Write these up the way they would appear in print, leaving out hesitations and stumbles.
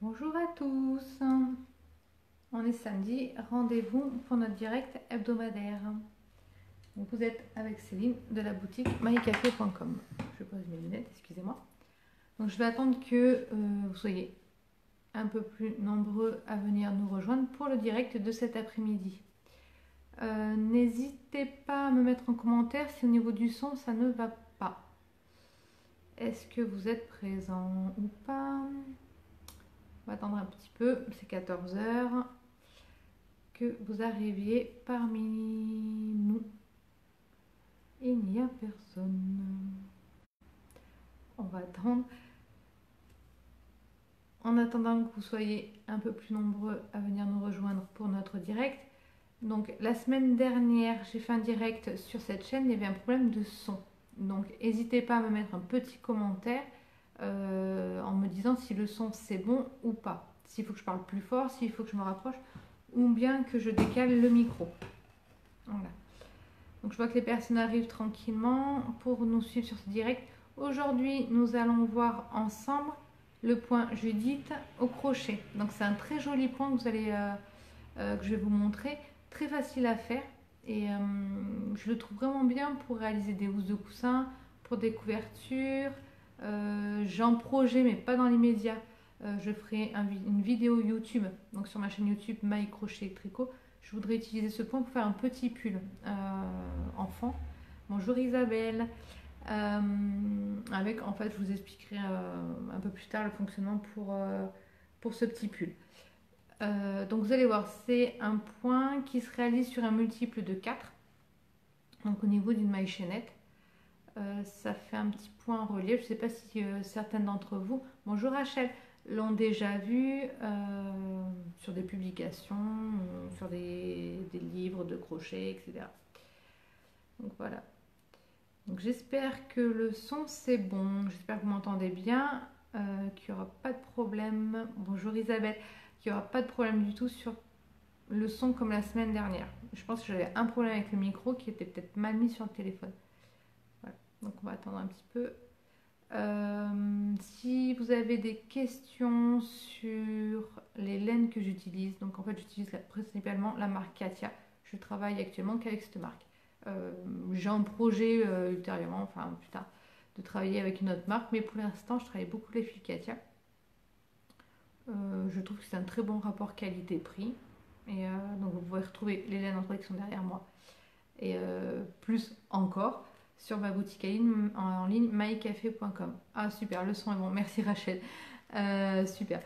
Bonjour à tous, on est samedi, rendez-vous pour notre direct hebdomadaire. Donc vous êtes avec Céline de la boutique mycafé.com. Je pose mes lunettes, excusez-moi. Donc je vais attendre que vous soyez un peu plus nombreux à venir nous rejoindre pour le direct de cet après-midi. N'hésitez pas à me mettre en commentaire si au niveau du son ça ne va pas. Est-ce que vous êtes présent ou pas? On va attendre un petit peu, c'est 14 h, que vous arriviez parmi nous. Il n'y a personne. On va attendre. En attendant que vous soyez un peu plus nombreux à venir nous rejoindre pour notre direct. Donc la semaine dernière, j'ai fait un direct sur cette chaîne, il y avait un problème de son. Donc n'hésitez pas à me mettre un petit commentaire en me disant si le son c'est bon ou pas. S'il faut que je parle plus fort, s'il faut que je me rapproche ou bien que je décale le micro. Voilà. Donc je vois que les personnes arrivent tranquillement pour nous suivre sur ce direct. Aujourd'hui, nous allons voir ensemble le point Judith au crochet. Donc c'est un très joli point que, que je vais vous montrer. Très facile à faire. Et je le trouve vraiment bien pour réaliser des housses de coussin, pour des couvertures. J'ai un projet, mais pas dans l'immédiat. Je ferai une vidéo YouTube, donc sur ma chaîne YouTube My Crochet Tricot. Je voudrais utiliser ce point pour faire un petit pull enfant. Bonjour Isabelle. Avec, en fait, je vous expliquerai un peu plus tard le fonctionnement pour ce petit pull. Donc vous allez voir, c'est un point qui se réalise sur un multiple de 4. Donc au niveau d'une maille chaînette. Ça fait un petit point en relief. Je ne sais pas si certaines d'entre vous, bonjour Rachel, l'ont déjà vu sur des publications, sur des livres de crochet, etc. Donc voilà. Donc j'espère que le son c'est bon, j'espère que vous m'entendez bien, qu'il n'y aura pas de problème. Bonjour Isabelle, qu'il n'y aura pas de problème du tout sur le son comme la semaine dernière. Je pense que j'avais un problème avec le micro qui était peut-être mal mis sur le téléphone. Voilà. Donc on va attendre un petit peu. Si vous avez des questions sur les laines que j'utilise, donc en fait j'utilise principalement la marque Katia. Je travaille actuellement qu'avec cette marque. J'ai un projet ultérieurement, enfin plus tard, de travailler avec une autre marque, mais pour l'instant je travaille beaucoup les fils Katia. Je trouve que c'est un très bon rapport qualité-prix. Et donc vous pouvez retrouver les laines en qui sont derrière moi. Et plus encore sur ma boutique en ligne mycafé.com. Ah super, le son est bon, merci Rachel. Super.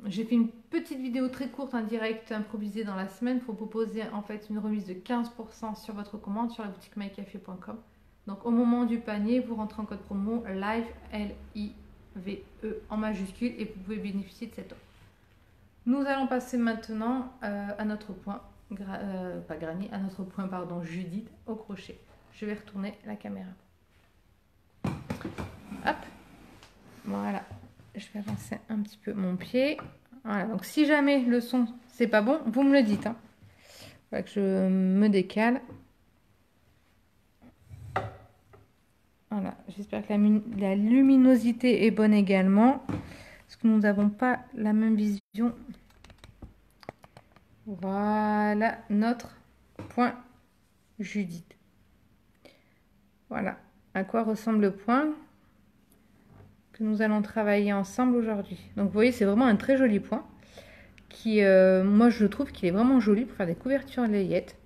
J'ai fait une petite vidéo très courte, un direct improvisé dans la semaine pour proposer en fait une remise de 15% sur votre commande sur la boutique mycafé.com. Donc au moment du panier, vous rentrez en code promo LIVE L-I-V-E en majuscule et vous pouvez bénéficier de cette offre. Nous allons passer maintenant à notre point, pas Granny, à notre point pardon, Judith au crochet. Je vais retourner la caméra. Hop, voilà. Je vais avancer un petit peu mon pied. Voilà, donc si jamais le son c'est pas bon, vous me le dites. Hein. Voilà que je me décale. Voilà, j'espère que la luminosité est bonne également. Parce que nous n'avons pas la même vision. Voilà notre point Judith. Voilà à quoi ressemble le point que nous allons travailler ensemble aujourd'hui. Donc vous voyez, c'est vraiment un très joli point qui, moi je trouve qu'il est vraiment joli pour faire des couvertures layettes.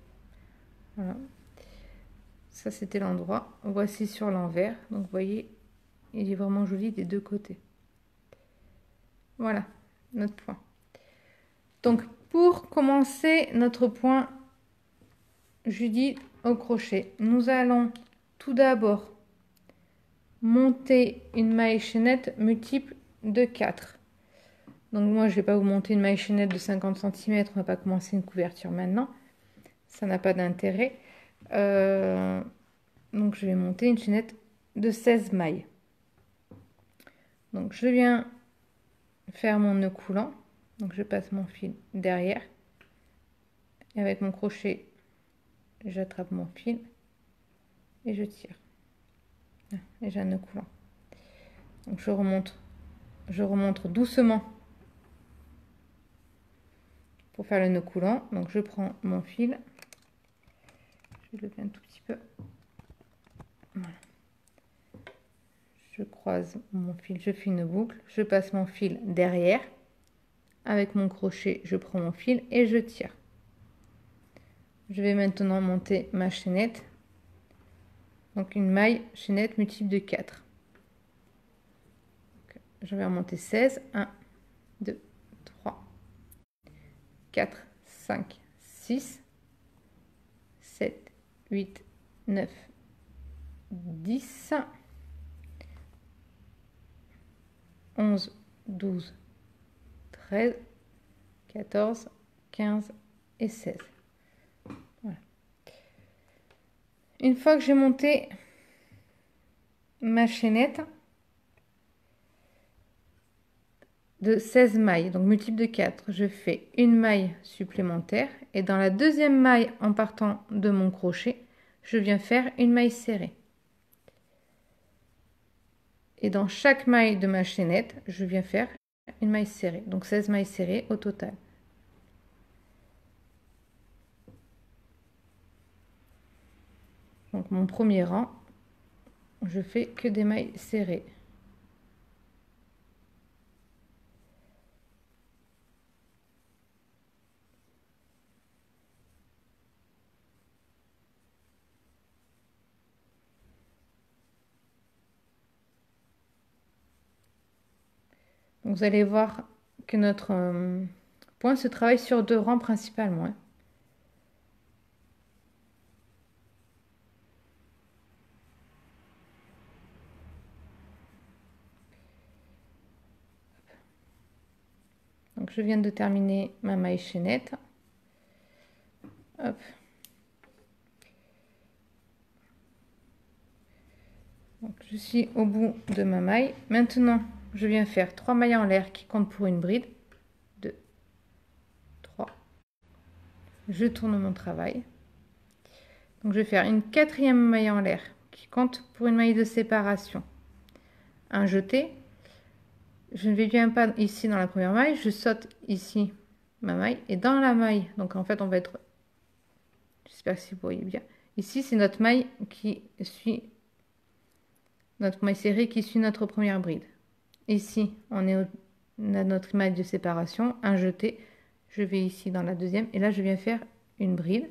Voilà. Ça c'était l'endroit. Voici sur l'envers. Donc vous voyez, il est vraiment joli des deux côtés. Voilà notre point. Donc pour commencer notre point Judith au crochet, nous allons tout d'abord monter une maille chaînette multiple de 4. Donc moi je ne vais pas vous monter une maille chaînette de 50 cm, on ne va pas commencer une couverture maintenant, ça n'a pas d'intérêt. Donc je vais monter une chaînette de 16 mailles. Donc je viens faire mon nœud coulant, donc je passe mon fil derrière, et avec mon crochet j'attrape mon fil et je tire. Et j'ai un nœud coulant. Donc je remonte je remonte doucement pour faire le nœud coulant. Donc je prends mon fil, je le lever un tout petit peu. Voilà. Je croise mon fil, je fais une boucle, je passe mon fil derrière. Avec mon crochet, je prends mon fil et je tire. Je vais maintenant monter ma chaînette. Donc une maille chaînette multiple de 4. Donc, je vais remonter 16. 1, 2, 3, 4, 5, 6, 7, 8, 9, 10, 11, 12, 13, 14, 15 et 16. Voilà. Une fois que j'ai monté ma chaînette de 16 mailles, donc multiple de 4, je fais une maille supplémentaire et dans la deuxième maille en partant de mon crochet, je viens faire une maille serrée. Et dans chaque maille de ma chaînette, je viens faire une maille serrée, donc 16 mailles serrées au total. Donc mon premier rang, je fais que des mailles serrées. Donc, vous allez voir que notre point se travaille sur 2 rangs principalement. Hein. Donc je viens de terminer ma maille chaînette. Hop. Donc, je suis au bout de ma maille. Maintenant, je viens faire 3 mailles en l'air qui comptent pour une bride. 2, 3. Je tourne mon travail. Donc je vais faire une 4e maille en l'air qui compte pour une maille de séparation. Un jeté. Je ne viens pas ici dans la première maille, je saute ici ma maille et dans la maille, donc en fait on va être, j'espère que vous voyez bien, ici c'est notre maille qui suit, notre maille serrée qui suit notre première bride. Ici on a notre maille de séparation, un jeté, je vais ici dans la deuxième et là je viens faire une bride,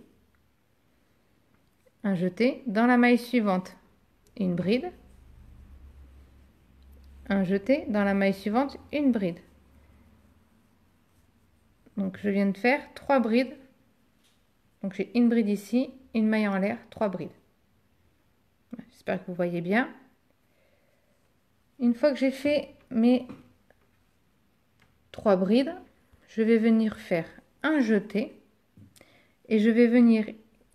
un jeté, dans la maille suivante, une bride, un jeté, dans la maille suivante, une bride. Donc je viens de faire 3 brides. Donc j'ai une bride ici, une maille en l'air, 3 brides. J'espère que vous voyez bien. Une fois que j'ai fait mes 3 brides, je vais venir faire un jeté et je vais venir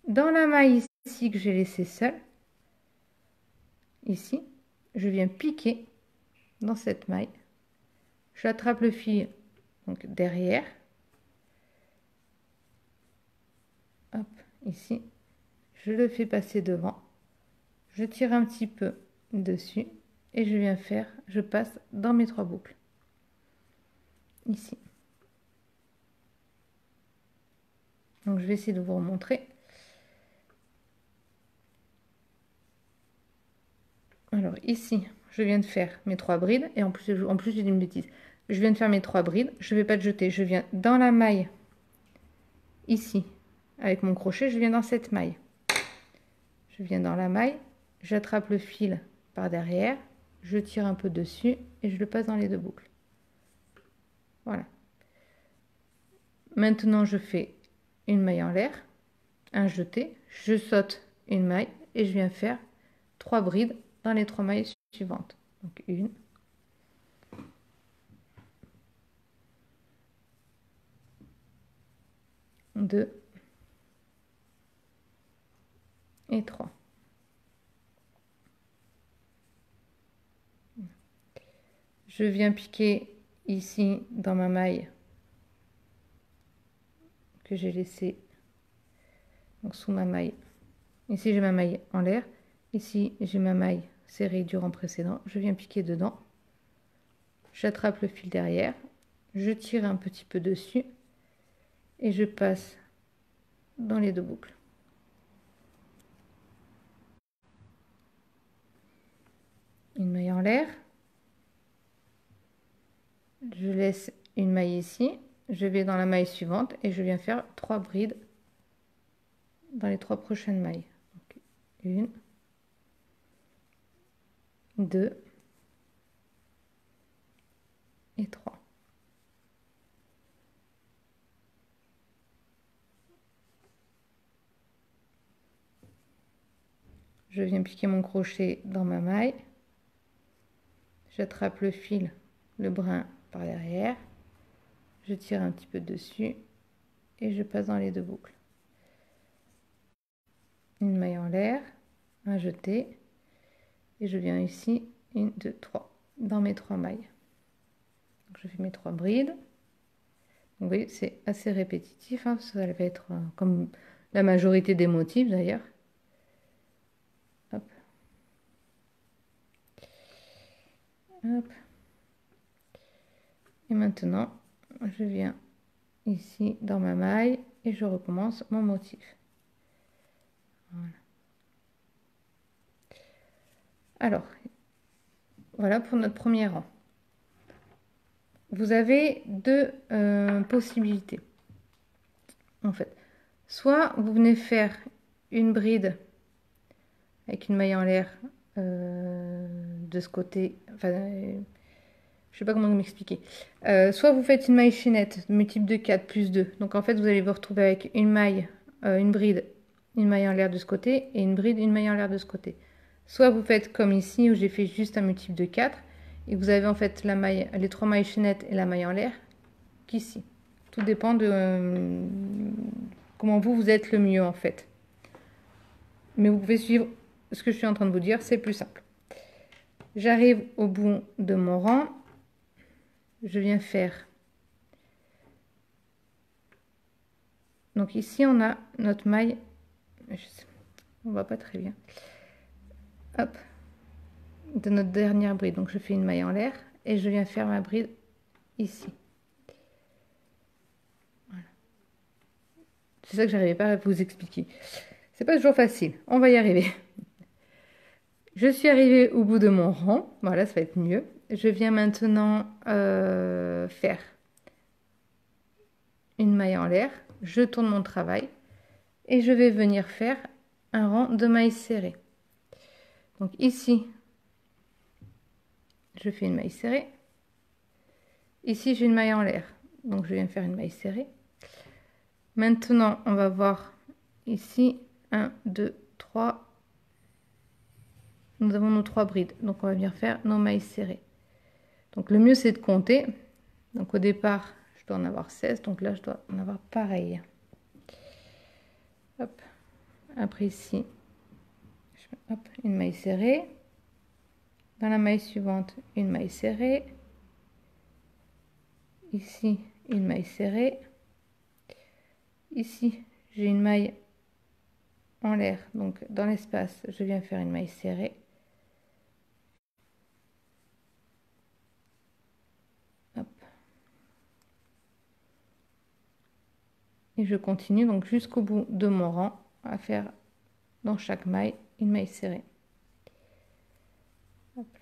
dans la maille ici que j'ai laissée seule. Ici, je viens piquer dans cette maille. J'attrape le fil donc derrière. Hop, ici, je le fais passer devant. Je tire un petit peu dessus et je viens faire, je passe dans mes 3 boucles. Ici. Donc je vais essayer de vous remontrer. Alors ici, je viens de faire mes 3 brides et en plus j'ai dit une bêtise. Je viens de faire mes 3 brides, je ne vais pas te jeter, je viens dans la maille ici avec mon crochet, je viens dans cette maille. Je viens dans la maille, j'attrape le fil par derrière, je tire un peu dessus et je le passe dans les 2 boucles. Voilà. Maintenant, je fais une maille en l'air, un jeté, je saute une maille et je viens faire 3 brides dans les 3 mailles suivantes. Donc 1, 2 et 3. Je viens piquer ici dans ma maille que j'ai laissée donc sous ma maille. Ici j'ai ma maille en l'air, ici j'ai ma maille serrée du rang précédent. Je viens piquer dedans, j'attrape le fil derrière, je tire un petit peu dessus et je passe dans les 2 boucles. Une maille en l'air, je laisse une maille ici, je vais dans la maille suivante et je viens faire 3 brides dans les 3 prochaines mailles. Donc, 1, 2 et 3. Je viens piquer mon crochet dans ma maille, j'attrape le fil, le brin par derrière, je tire un petit peu dessus et je passe dans les 2 boucles. Une maille en l'air, un jeté et je viens ici 1, 2, 3 dans mes 3 mailles. Donc, je fais mes 3 brides. Donc, vous voyez, c'est assez répétitif, hein, ça va être comme la majorité des motifs d'ailleurs. Hop. Hop. Et maintenant, je viens ici dans ma maille et je recommence mon motif. Voilà. Alors, voilà pour notre premier rang. Vous avez 2 possibilités. En fait, soit vous venez faire une bride avec une maille en l'air de ce côté, enfin, je sais pas comment m'expliquer. Soit vous faites une maille chaînette, multiple de 4 plus 2. Donc en fait, vous allez vous retrouver avec une maille, une bride, une maille en l'air de ce côté et une bride, une maille en l'air de ce côté. Soit vous faites comme ici où j'ai fait juste un multiple de 4 et vous avez en fait la maille, les 3 mailles chaînettes et la maille en l'air qu'ici. Tout dépend de comment vous êtes le mieux en fait. Mais vous pouvez suivre ce que je suis en train de vous dire, c'est plus simple. J'arrive au bout de mon rang, je viens faire. Donc ici on a notre maille, on voit pas très bien. Hop, de notre dernière bride. Donc je fais une maille en l'air et je viens faire ma bride ici. Voilà. C'est ça que j'arrivais pas à vous expliquer. C'est pas toujours facile. On va y arriver. Je suis arrivée au bout de mon rang. Voilà, ça va être mieux. Je viens maintenant faire une maille en l'air. Je tourne mon travail et je vais venir faire un rang de mailles serrées. Donc ici, je fais une maille serrée. Ici, j'ai une maille en l'air. Donc je viens faire une maille serrée. Maintenant, on va voir ici 1, 2, 3. Nous avons nos 3 brides. Donc on va venir faire nos mailles serrées. Donc le mieux, c'est de compter. Donc au départ, je dois en avoir 16. Donc là, je dois en avoir pareil. Hop. Après ici, hop, une maille serrée. Dans la maille suivante, une maille serrée. Ici, une maille serrée. Ici, j'ai une maille en l'air. Donc dans l'espace, je viens faire une maille serrée. Hop. Et je continue donc jusqu'au bout de mon rang à faire dans chaque maille une maille serrée. Hop là.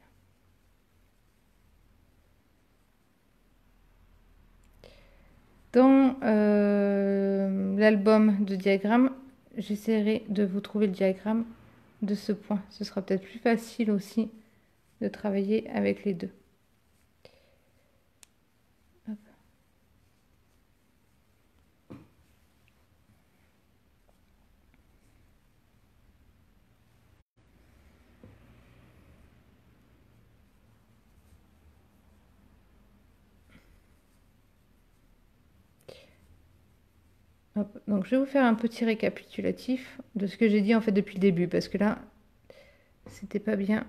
Dans l'album de diagrammes, j'essaierai de vous trouver le diagramme de ce point. Ce sera peut-être plus facile aussi de travailler avec les deux. Hop. Hop. Donc je vais vous faire un petit récapitulatif de ce que j'ai dit en fait depuis le début, parce que là, c'était pas bien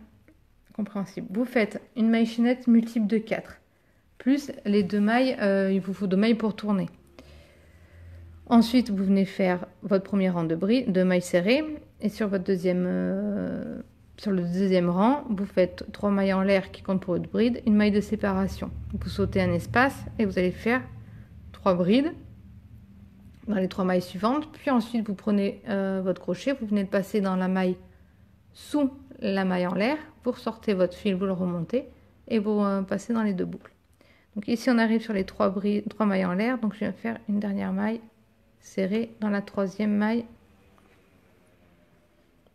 compréhensible. Vous faites une maille chaînette multiple de 4, plus les 2 mailles, il vous faut 2 mailles pour tourner. Ensuite, vous venez faire votre premier rang de mailles serrées, et sur votre deuxième sur le deuxième rang, vous faites 3 mailles en l'air qui comptent pour une bride, une maille de séparation. Vous sautez un espace et vous allez faire 3 brides dans les 3 mailles suivantes. Puis ensuite, vous prenez votre crochet, vous venez de passer dans la maille sous la maille en l'air, vous ressortez votre fil, vous le remontez et vous passez dans les 2 boucles. Donc ici, on arrive sur les 3 mailles en l'air. Donc je viens faire une dernière maille serrée dans la troisième maille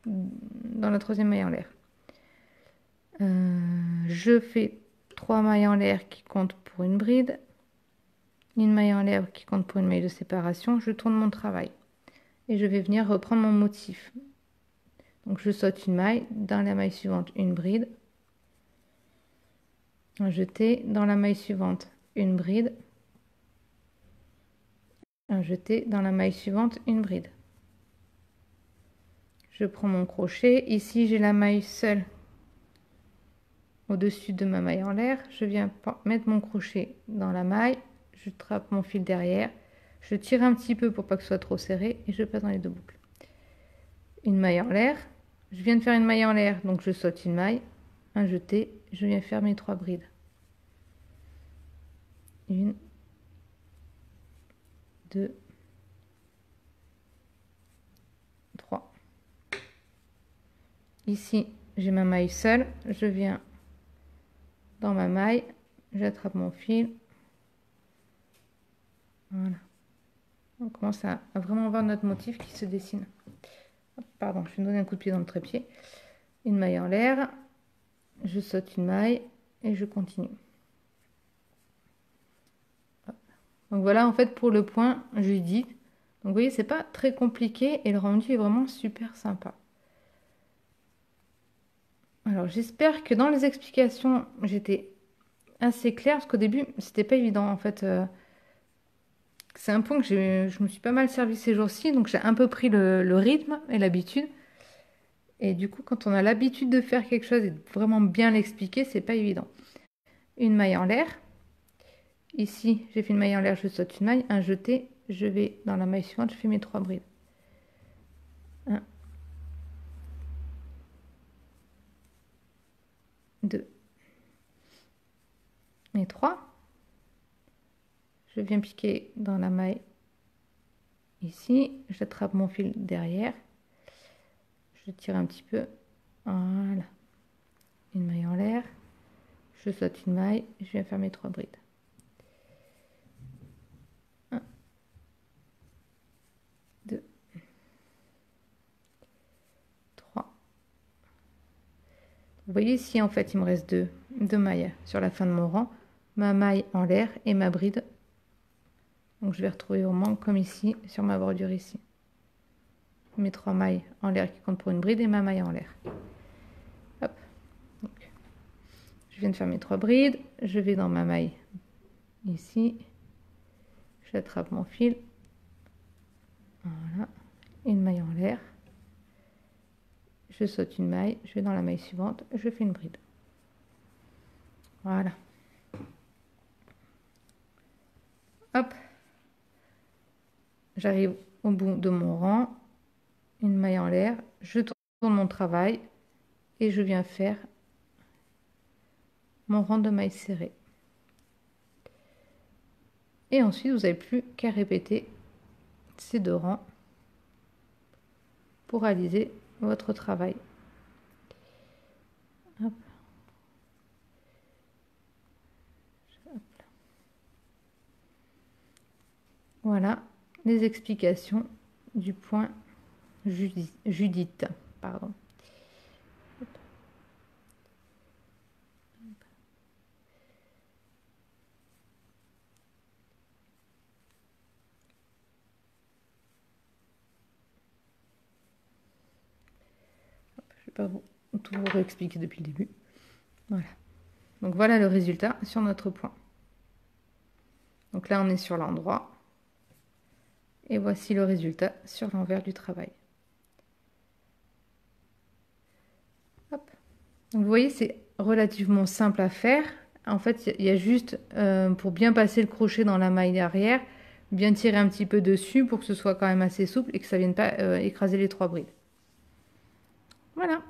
en l'air. Je fais 3 mailles en l'air qui comptent pour une bride, une maille en l'air qui compte pour une maille de séparation. Je tourne mon travail et je vais venir reprendre mon motif. Donc je saute une maille, dans la maille suivante une bride, un jeté, dans la maille suivante une bride, un jeté, dans la maille suivante une bride. Je prends mon crochet, ici j'ai la maille seule au-dessus de ma maille en l'air, je viens mettre mon crochet dans la maille, je trappe mon fil derrière, je tire un petit peu pour pas que ce soit trop serré et je passe dans les 2 boucles. Une maille en l'air, je viens de faire une maille en l'air, donc je saute une maille, un jeté, je viens faire mes 3 brides. 1, 2, 3. Ici, j'ai ma maille seule, je viens dans ma maille, j'attrape mon fil. Voilà. On commence à vraiment voir notre motif qui se dessine. Pardon, je vais me donner un coup de pied dans le trépied. Une maille en l'air, je saute une maille et je continue. Donc voilà en fait pour le point Judith. Donc vous voyez, c'est pas très compliqué et le rendu est vraiment super sympa. Alors j'espère que dans les explications j'étais assez claire parce qu'au début c'était pas évident en fait. C'est un point que je me suis pas mal servi ces jours-ci, donc j'ai un peu pris le rythme et l'habitude. Et du coup, quand on a l'habitude de faire quelque chose et de vraiment bien l'expliquer, c'est pas évident. Une maille en l'air. Ici, j'ai fait une maille en l'air, je saute une maille, un jeté, je vais dans la maille suivante, je fais mes 3 brides. 1, 2 et 3. Je viens piquer dans la maille ici, j'attrape mon fil derrière, je tire un petit peu, voilà, une maille en l'air, je saute une maille, je viens faire mes 3 brides. 1, 2, 3. Vous voyez ici en fait il me reste deux mailles sur la fin de mon rang, ma maille en l'air et ma bride. Donc je vais retrouver au manque comme ici sur ma bordure ici. Mes 3 mailles en l'air qui comptent pour une bride et ma maille en l'air. Hop. Donc, je viens de faire mes 3 brides, je vais dans ma maille ici, j'attrape mon fil, voilà, une maille en l'air, je saute une maille, je vais dans la maille suivante, je fais une bride. Voilà. Hop. J'arrive au bout de mon rang, une maille en l'air, je tourne mon travail et je viens faire mon rang de mailles serrées. Et ensuite, vous n'avez plus qu'à répéter ces 2 rangs pour réaliser votre travail. Hop. Hop. Voilà les explications du point Judith. Pardon. Hop. Hop. Je ne vais pas tout vous réexpliquer depuis le début. Voilà. Donc voilà le résultat sur notre point. Donc là on est sur l'endroit. Et voici le résultat sur l'envers du travail. Hop. Donc vous voyez, c'est relativement simple à faire. En fait, il y a juste, pour bien passer le crochet dans la maille derrière, bien tirer un petit peu dessus pour que ce soit quand même assez souple et que ça ne vienne pas écraser les 3 brides. Voilà.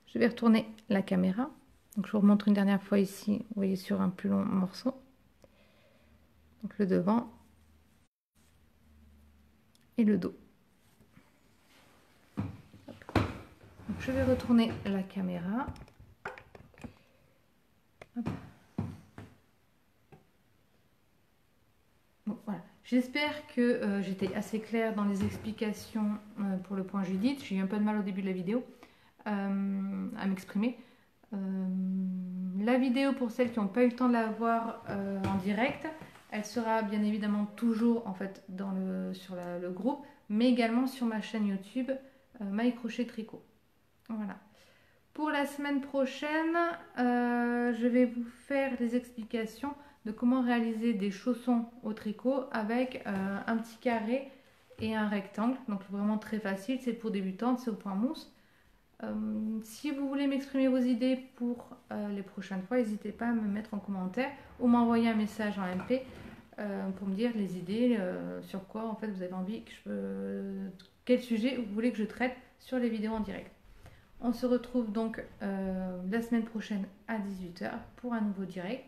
Je vais retourner la caméra. Donc je vous remontre une dernière fois ici, vous voyez sur un plus long morceau. Donc le devant et le dos. Donc je vais retourner la caméra. Hop. Bon, voilà. J'espère que j'étais assez claire dans les explications pour le point Judith. J'ai eu un peu de mal au début de la vidéo à m'exprimer. La vidéo, pour celles qui n'ont pas eu le temps de la voir en direct, elle sera bien évidemment toujours en fait sur le groupe, mais également sur ma chaîne YouTube Maille Crochet Tricot. Voilà. Pour la semaine prochaine, je vais vous faire des explications de comment réaliser des chaussons au tricot avec un petit carré et un rectangle. Donc vraiment très facile, c'est pour débutantes, c'est au point mousse. Si vous voulez m'exprimer vos idées pour les prochaines fois, n'hésitez pas à me mettre en commentaire ou m'envoyer un message en MP pour me dire les idées, sur quoi en fait vous avez envie quel sujet vous voulez que je traite sur les vidéos en direct. On se retrouve donc la semaine prochaine à 18 h pour un nouveau direct.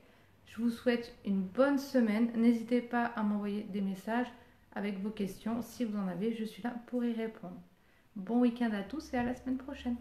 Je vous souhaite une bonne semaine. N'hésitez pas à m'envoyer des messages avec vos questions. Si vous en avez, je suis là pour y répondre. Bon week-end à tous et à la semaine prochaine.